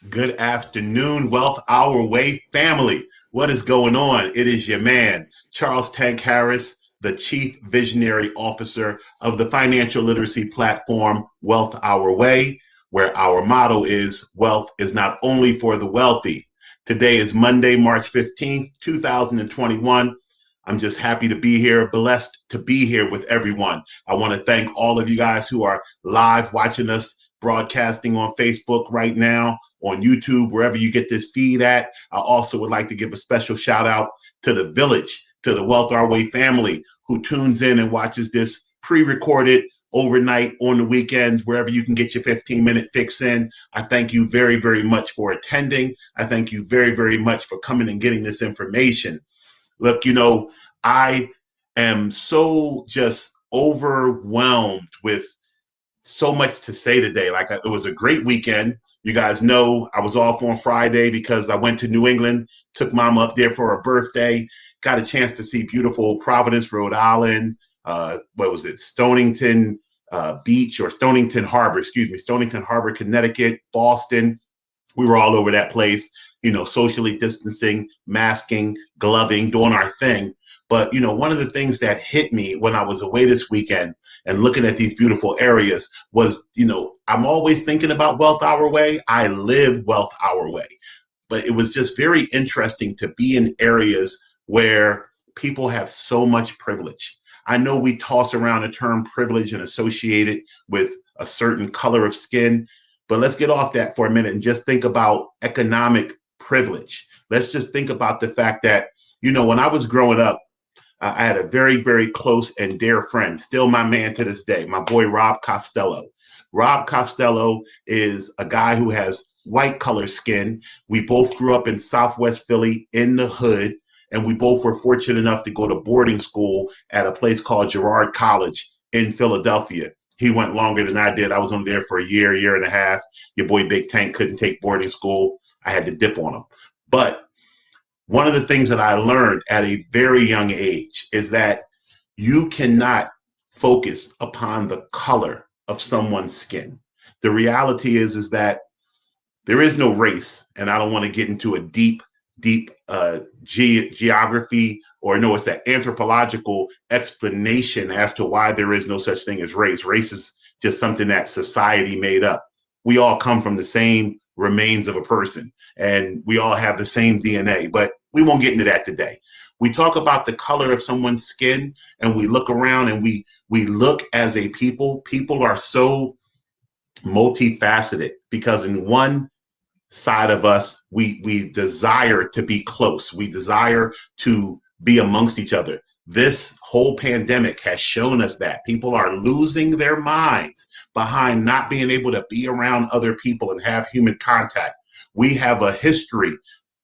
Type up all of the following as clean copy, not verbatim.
Good afternoon, Wealth Our Way family. What is going on? It is your man, Charles Tank Harris, the Chief Visionary Officer of the financial literacy platform, Wealth Our Way, where our motto is wealth is not only for the wealthy. Today is Monday, March 15th, 2021. I'm just happy to be here, blessed to be here with everyone. I want to thank all of you guys who are live watching us broadcasting on Facebook right now, on YouTube, wherever you get this feed at. I also would like to give a special shout out to the village, to the Wealth Our Way family who tunes in and watches this pre-recorded overnight on the weekends, wherever you can get your 15-minute fix in. I thank you very, very much for attending. I thank you very, very much for coming and getting this information. Look, I am so just overwhelmed with so much to say today. It was a great weekend. You guys know I was off on Friday because I went to New England, took mom up there for her birthday, got a chance to see beautiful Providence, Rhode Island. What was it? Stonington Beach or Stonington Harbor, excuse me, Stonington Harbor, Connecticut, Boston. We were all over that place, socially distancing, masking, gloving, doing our thing. But, one of the things that hit me when I was away this weekend and looking at these beautiful areas was, I'm always thinking about Wealth Our Way. I live Wealth Our Way. But it was just very interesting to be in areas where people have so much privilege. I know we toss around the term privilege and associate it with a certain color of skin, but let's get off that for a minute and just think about economic privilege. Let's just think about the fact that, when I was growing up, I had a very, very close and dear friend, still my man to this day, my boy, Rob Costello. Rob Costello is a guy who has white color skin. We both grew up in Southwest Philly in the hood, and we both were fortunate enough to go to boarding school at a place called Girard College in Philadelphia. He went longer than I did. I was only there for a year and a half. Your boy Big Tank couldn't take boarding school. I had to dip on him. But one of the things that I learned at a very young age is that you cannot focus upon the color of someone's skin. The reality is that there is no race, and I don't want to get into a deep geography, or no, it's an anthropological explanation as to why there is no such thing as race. Race is just something that society made up. We all come from the same remains of a person, and we all have the same DNA, but we won't get into that today. We talk about the color of someone's skin, and we look around and we look as a people. People are so multifaceted because in one side of us, we desire to be close. We desire to be amongst each other. This whole pandemic has shown us that people are losing their minds behind not being able to be around other people and have human contact. We have a history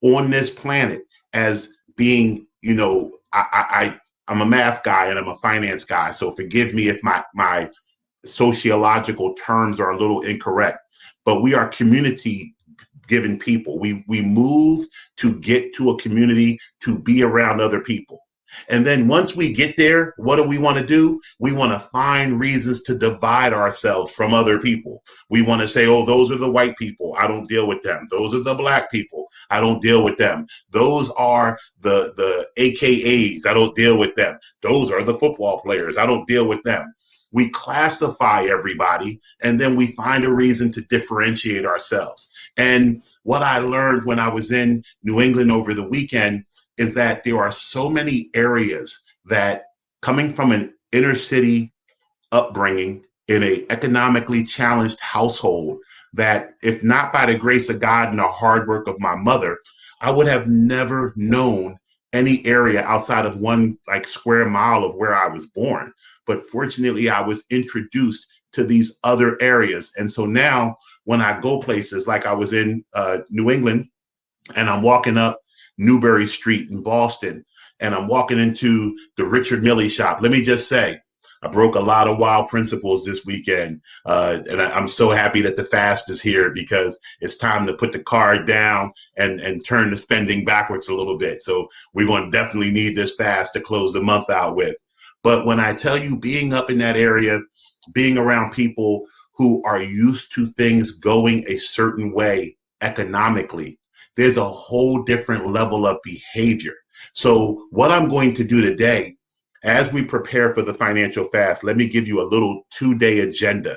on this planet as being, I'm a math guy and I'm a finance guy, so forgive me if my sociological terms are a little incorrect, but we are community given people. We move to get to a community, to be around other people. And then once we get there, what do we want to do? We want to find reasons to divide ourselves from other people. We want to say, oh, those are the white people. I don't deal with them. Those are the black people. I don't deal with them. Those are the AKAs. I don't deal with them. Those are the football players. I don't deal with them. We classify everybody, and then we find a reason to differentiate ourselves. And what I learned when I was in New England over the weekend is that there are so many areas that, coming from an inner city upbringing in an economically challenged household, that if not by the grace of God and the hard work of my mother, I would have never known any area outside of one square mile of where I was born. But fortunately, I was introduced to these other areas. And so now when I go places, like I was in New England, and I'm walking up Newbury Street in Boston, and I'm walking into the Richard Mille shop. Let me just say, I broke a lot of wild principles this weekend. And I'm so happy that the fast is here, because it's time to put the card down and turn the spending backwards a little bit. So we're going to definitely need this fast to close the month out with. But when I tell you, being up in that area, being around people who are used to things going a certain way economically, there's a whole different level of behavior. So what I'm going to do today, as we prepare for the financial fast, let me give you a little 2-day agenda.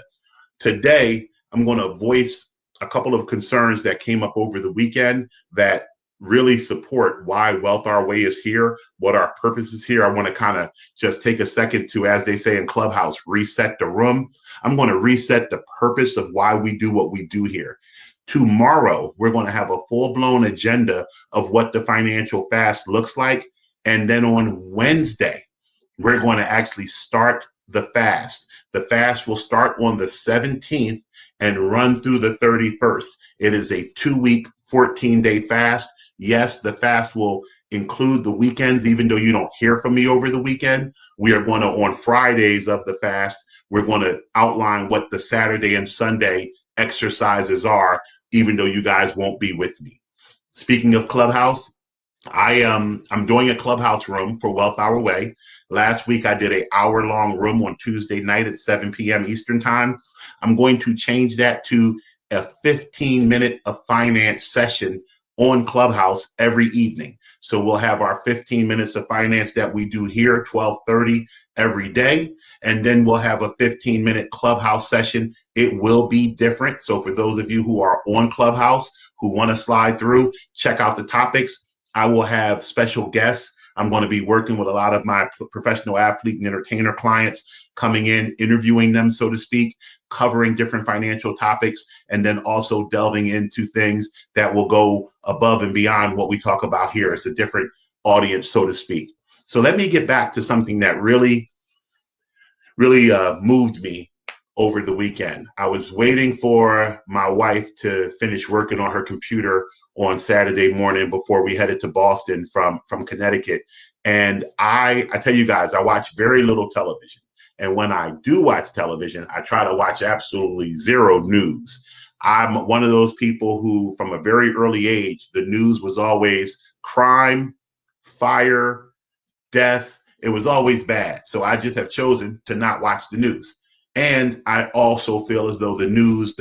Today, I'm going to voice a couple of concerns that came up over the weekend that really support why Wealth Our Way is here, what our purpose is here. I want to kind of just take a second to, as they say in Clubhouse, reset the room. I'm going to reset the purpose of why we do what we do here. Tomorrow, we're going to have a full-blown agenda of what the financial fast looks like. And then on Wednesday, we're going to actually start the fast. The fast will start on the 17th and run through the 31st. It is a 2-week, 14-day fast. Yes, the fast will include the weekends, even though you don't hear from me over the weekend. We are going to, on Fridays of the fast, we're going to outline what the Saturday and Sunday exercises are, even though you guys won't be with me. Speaking of Clubhouse, I'm doing a Clubhouse room for Wealth Our Way. Last week I did an hour-long room on Tuesday night at 7 p.m. Eastern time. I'm going to change that to a 15-minute of finance session on Clubhouse every evening. So we'll have our 15 minutes of finance that we do here, 12:30 every day, and then we'll have a 15-minute Clubhouse session. It will be different. So for those of you who are on Clubhouse who want to slide through, check out the topics. I will have special guests. I'm going to be working with a lot of my professional athlete and entertainer clients, coming in, interviewing them, so to speak, covering different financial topics, and then also delving into things that will go above and beyond what we talk about here. It's a different audience, so to speak. So let me get back to something that really moved me over the weekend. I was waiting for my wife to finish working on her computer on Saturday morning before we headed to Boston from Connecticut. And I tell you guys, I watch very little television. And when I do watch television, I try to watch absolutely zero news. I'm one of those people who, from a very early age, the news was always crime, fire, death. It was always bad. So I just have chosen to not watch the news. And I also feel as though the news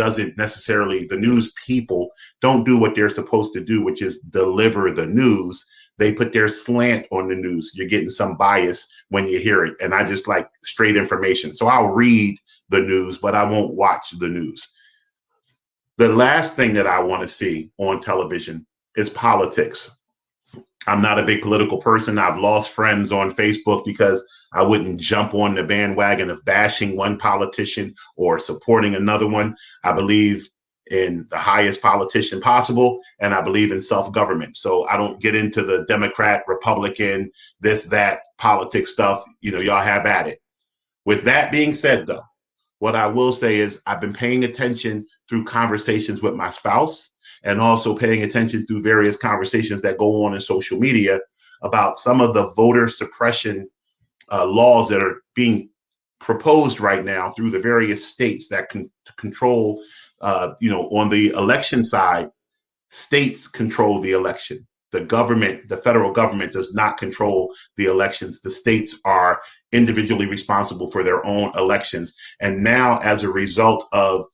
people don't do what they're supposed to do, which is deliver the news. They put their slant on the news. You're getting some bias when you hear it. And I just like straight information. So I'll read the news, but I won't watch the news. The last thing that I want to see on television is politics. I'm not a big political person. I've lost friends on Facebook because I wouldn't jump on the bandwagon of bashing one politician or supporting another one. I believe in the highest politician possible, and I believe in self-government. So I don't get into the Democrat, Republican, this, that politics stuff. Y'all have at it. With that being said, though, what I will say is I've been paying attention through conversations with my spouse, and also paying attention through various conversations that go on in social media about some of the voter suppression laws that are being proposed right now through the various states that can control, on the election side, states control the election. The government, the federal government, does not control the elections. The states are individually responsible for their own elections. And now, as a result of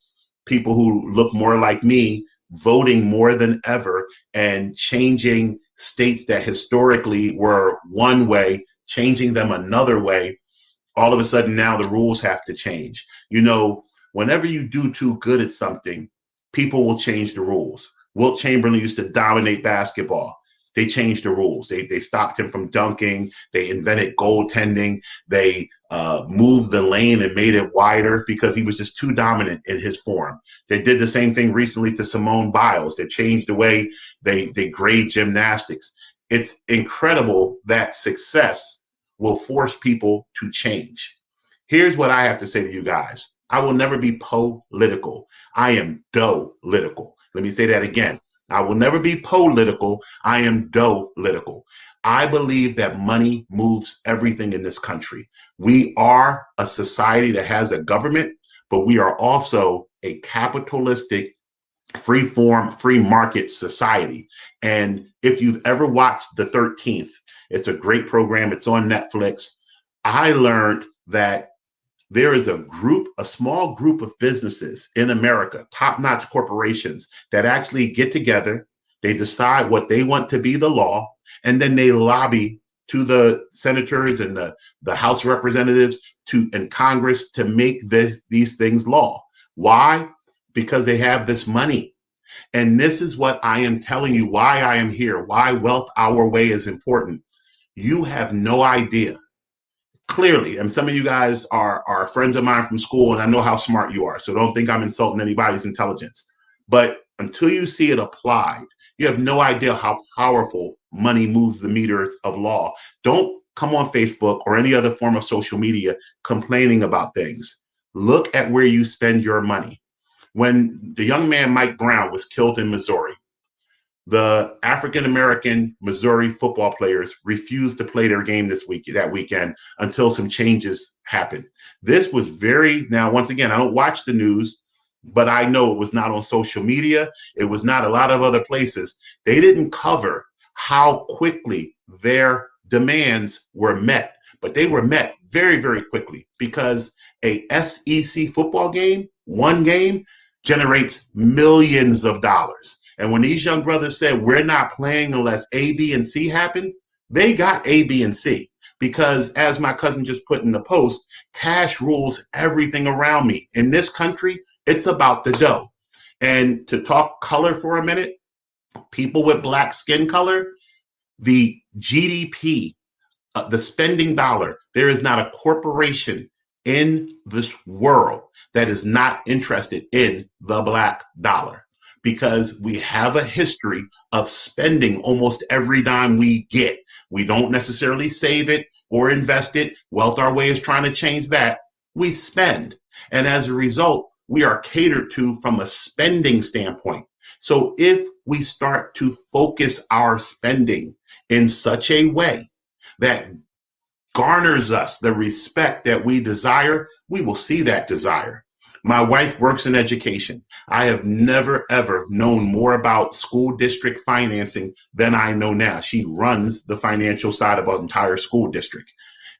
people who look more like me voting more than ever and changing states that historically were one way, changing them another way, all of a sudden now the rules have to change. Whenever you do too good at something, people will change the rules. Wilt Chamberlain used to dominate basketball. They changed the rules. They stopped him from dunking. They invented goaltending. They moved the lane and made it wider because he was just too dominant in his form. They did the same thing recently to Simone Biles. They changed the way they grade gymnastics. It's incredible that success will force people to change. Here's what I have to say to you guys. I will never be political. I am do-litical. Let me say that again. I will never be political. I am do-litical. I believe that money moves everything in this country. We are a society that has a government, but we are also a capitalistic, free form, free market society. And if you've ever watched The 13th, it's a great program. It's on Netflix. I learned that there is a small group of businesses in America, top-notch corporations that actually get together, they decide what they want to be the law, and then they lobby to the senators and the House representatives and Congress to make these things law. Why? Because they have this money. And this is what I am telling you why I am here, why Wealth Our Way is important. You have no idea. Clearly, and some of you guys are friends of mine from school, and I know how smart you are. So don't think I'm insulting anybody's intelligence. But until you see it applied, you have no idea how powerful money moves the meters of law. Don't come on Facebook or any other form of social media complaining about things. Look at where you spend your money. When the young man Mike Brown was killed in Missouri, the African-American Missouri football players refused to play their game that weekend until some changes happened. This was now, once again, I don't watch the news, but I know it was not on social media. It was not a lot of other places. They didn't cover how quickly their demands were met, but they were met very, very quickly because a SEC football game, one game, generates millions of dollars. And when these young brothers said, we're not playing unless A, B, and C happen, they got A, B, and C. Because as my cousin just put in the post, cash rules everything around me. In this country, it's about the dough. And to talk color for a minute, people with black skin color, the GDP, the spending dollar, there is not a corporation in this world that is not interested in the black dollar, because we have a history of spending almost every dime we get. We don't necessarily save it or invest it. Wealth Our Way is trying to change that. We spend. And as a result, we are catered to from a spending standpoint. So if we start to focus our spending in such a way that garners us the respect that we desire, we will see that desire. My wife works in education. I have never, ever known more about school district financing than I know now. She runs the financial side of an entire school district.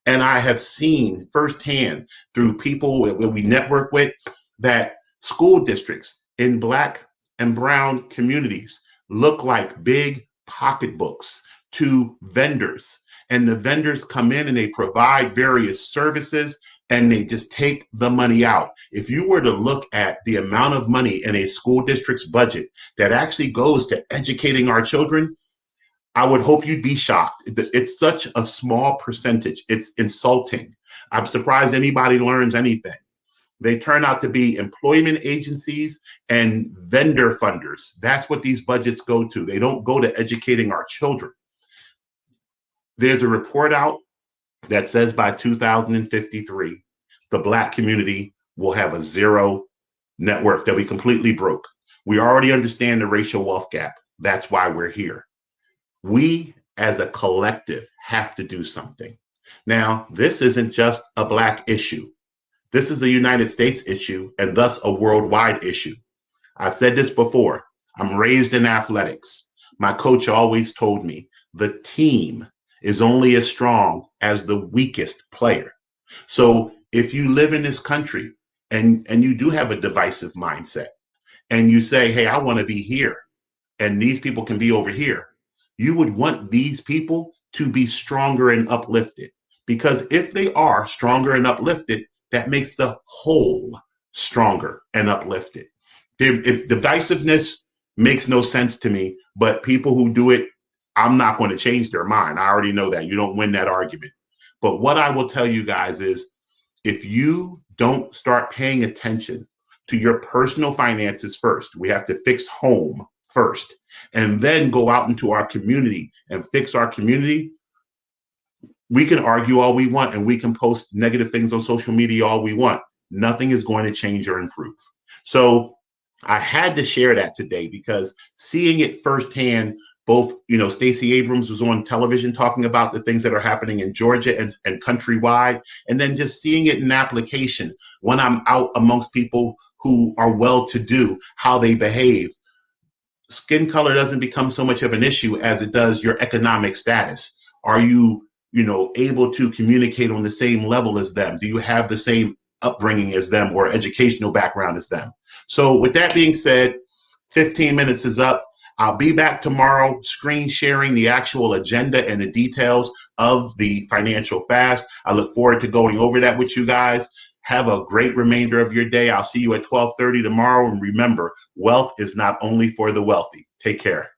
And I have seen firsthand through people that we network with that school districts in Black and brown communities look like big pocketbooks to vendors. And the vendors come in and they provide various services and they just take the money out. If you were to look at the amount of money in a school district's budget that actually goes to educating our children, I would hope you'd be shocked. It's such a small percentage. It's insulting. I'm surprised anybody learns anything. They turn out to be employment agencies and vendor funders. That's what these budgets go to. They don't go to educating our children. There's a report out that says by 2053, the Black community will have a zero net worth. They'll be completely broke. We already understand the racial wealth gap. That's why we're here. We as a collective have to do something. Now, this isn't just a Black issue. This is a United States issue and thus a worldwide issue. I've said this before. I'm raised in athletics. My coach always told me the team is only as strong as the weakest player. So if you live in this country and you do have a divisive mindset and you say, hey, I want to be here and these people can be over here, you would want these people to be stronger and uplifted, because if they are stronger and uplifted, that makes the whole stronger and uplifted. If divisiveness makes no sense to me, but people who do it, I'm not going to change their mind. I already know that. You don't win that argument. But what I will tell you guys is, if you don't start paying attention to your personal finances first, we have to fix home first, and then go out into our community and fix our community. We can argue all we want and we can post negative things on social media all we want. Nothing is going to change or improve. So I had to share that today, because seeing it firsthand, both, Stacey Abrams was on television talking about the things that are happening in Georgia and countrywide, and then just seeing it in application when I'm out amongst people who are well-to-do, how they behave. Skin color doesn't become so much of an issue as it does your economic status. Are you, able to communicate on the same level as them? Do you have the same upbringing as them or educational background as them. So with that being said, 15 minutes is up. I'll be back tomorrow screen sharing the actual agenda and the details of the financial fast. I look forward to going over that with you guys. Have a great remainder of your day. I'll see you at 12:30 tomorrow. And remember, wealth is not only for the wealthy. Take care.